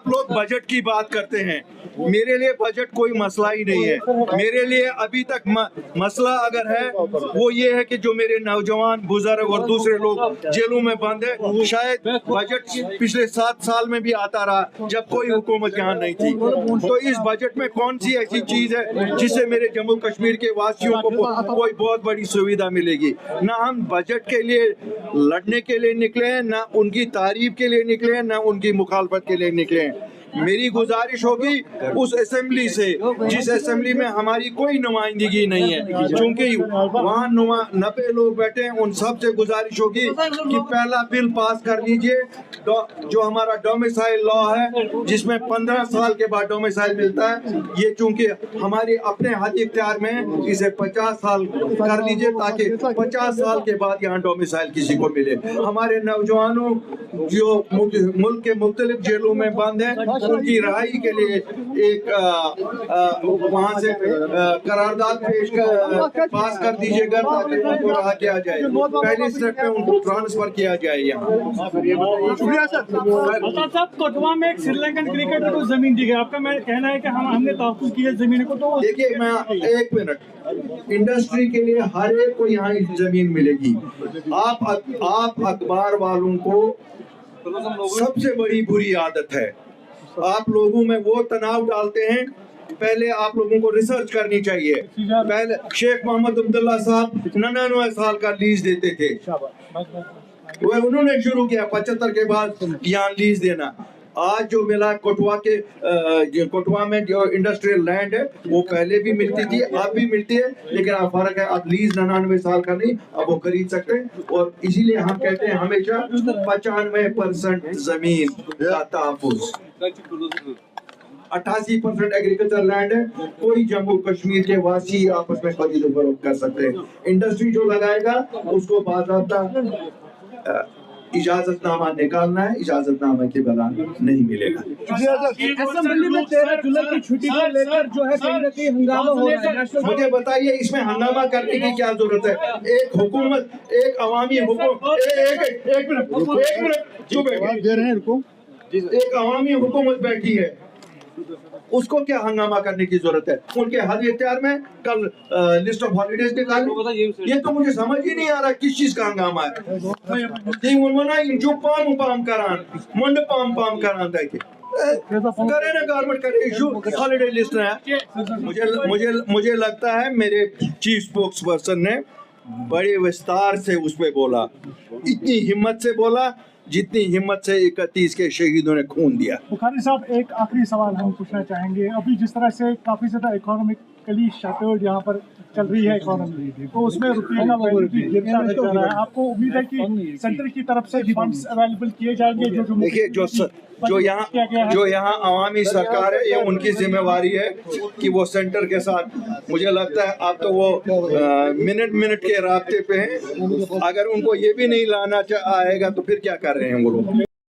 आप लोग बजट की बात करते हैं, मेरे लिए बजट कोई मसला ही नहीं है। मेरे लिए अभी तक मसला अगर है वो ये है कि जो मेरे नौजवान बुजुर्ग और दूसरे लोग जेलों में बंद है। शायद बजट पिछले 7 साल में भी आता रहा जब कोई हुकूमत यहाँ नहीं थी। तो इस बजट में कौन सी ऐसी चीज है जिससे मेरे जम्मू कश्मीर के वासियों को कोई बहुत बड़ी सुविधा मिलेगी? ना हम बजट के लिए लड़ने के लिए निकले हैं, ना उनकी तारीफ के लिए निकले हैं, ना उनकी मुखालफत के लिए निकले हैं। मेरी गुजारिश होगी उस असेंबली से जिस असेंबली में हमारी कोई नुमाइंदगी नहीं है, चूंकि वहाँ 90 लोग बैठे हैं, उन सब से गुजारिश होगी कि पहला बिल पास कर लीजिए जो हमारा डोमिसाइल लॉ है, जिसमें 15 साल के बाद डोमिसाइल मिलता है। ये चूंकि हमारे अपने हद इख्तियार में, इसे 50 साल कर लीजिए ताकि 50 साल के बाद यहाँ डोमिसाइल किसी को मिले। हमारे नौजवानों जो मुल्क के मुख्तलिफ जेलों में बंद हैं, उनकी रहाई के लिए एक वहाँ से करारदाद पास कर दीजिएगा ताकि उनको रहा किया जाए। पहले स्टेप में उनको ट्रांसफर किया जाए यहाँ। साहब, कोटवा में एक श्रीलंकन क्रिकेटर को जमीन दी गई, आपका मैं कहना है कि हमने तहफ़्फ़ुज़ की है जमीन को। तो देखिए, मैं एक मिनट, इंडस्ट्री के लिए हर एक को यहाँ जमीन मिलेगी। आप अखबार वालों को सबसे बड़ी बुरी आदत है, आप लोगों में वो तनाव डालते हैं। पहले आप लोगों को रिसर्च करनी चाहिए। पहले शेख मोहम्मद अब्दुल्ला साहब 99 साल का लीज देते थे, वो उन्होंने शुरू किया 75 के बाद यहाँ लीज देना। आज जो मिला कोटवा में जो इंडस्ट्रियल लैंड है वो पहले भी मिलती थी, अब भी मिलती है, लेकिन अब फर्क है, अब लीज 99 साल का नहीं, अब वो खरीद सकते हैं। और इसीलिए हम कहते हैं हमेशा 95% जमीन का तहफ़्फ़ुज़, 88% एग्रीकल्चर लैंड है। कोई जम्मू कश्मीर के वासी आपस में खरीद फरोख्त कर सकते हैं। इंडस्ट्री जो लगाएगा उसको बाज़ाब्ता इजाजतनामा निकालना है, इजाजतनामा के बगैर नहीं मिलेगा। असेंबली में 13 जुलाई की छुट्टी को लेकर जो है कहीं न कहीं हंगामा हो रहा है। मुझे बताइए इसमें हंगामा करने की क्या जरूरत है? एक हुकूमत, एक अवामी हुकूमत, एक मिनट चुप बैठिए, एक अवामी हुकूमत बैठी है, उसको क्या हंगामा करने की जरूरत है? उनके हद इख्तियार में कल लिस्ट ऑफ हॉलीडेज निकाले, ये तो मुझे समझ ही नहीं आ रहा किस चीज का हंगामा है। जो पाम करान मुंड पाम करान देखिए करे ना गवर्नमेंट करे इशू हॉलीडे लिस्ट है। मुझे लगता है मेरे चीफ स्पोक्स पर्सन ने बड़े विस्तार से उस पे बोला, इतनी हिम्मत से बोला जितनी हिम्मत से 31 के शहीदों ने खून दिया। बुखारी साहब, एक आखिरी सवाल हम पूछना चाहेंगे। अभी जिस तरह से काफी ज्यादा इकोनॉमिकली शटर्ड यहाँ पर चल रही है इकोनॉमी, तो उसमें रुपये का वैल्यू गिरता जा रहा है। आपको उम्मीद है कि सेंटर की तरफ से फंड्स अवेलेबल किए जाएंगे? देखिए, जो यहाँ अवामी सरकार है, ये उनकी जिम्मेवारी है कि वो सेंटर के साथ, मुझे लगता है अब तो वो मिनट के रास्ते पे हैं। अगर उनको ये भी नहीं लाना आएगा तो फिर क्या कर रहे हैं वो लोग?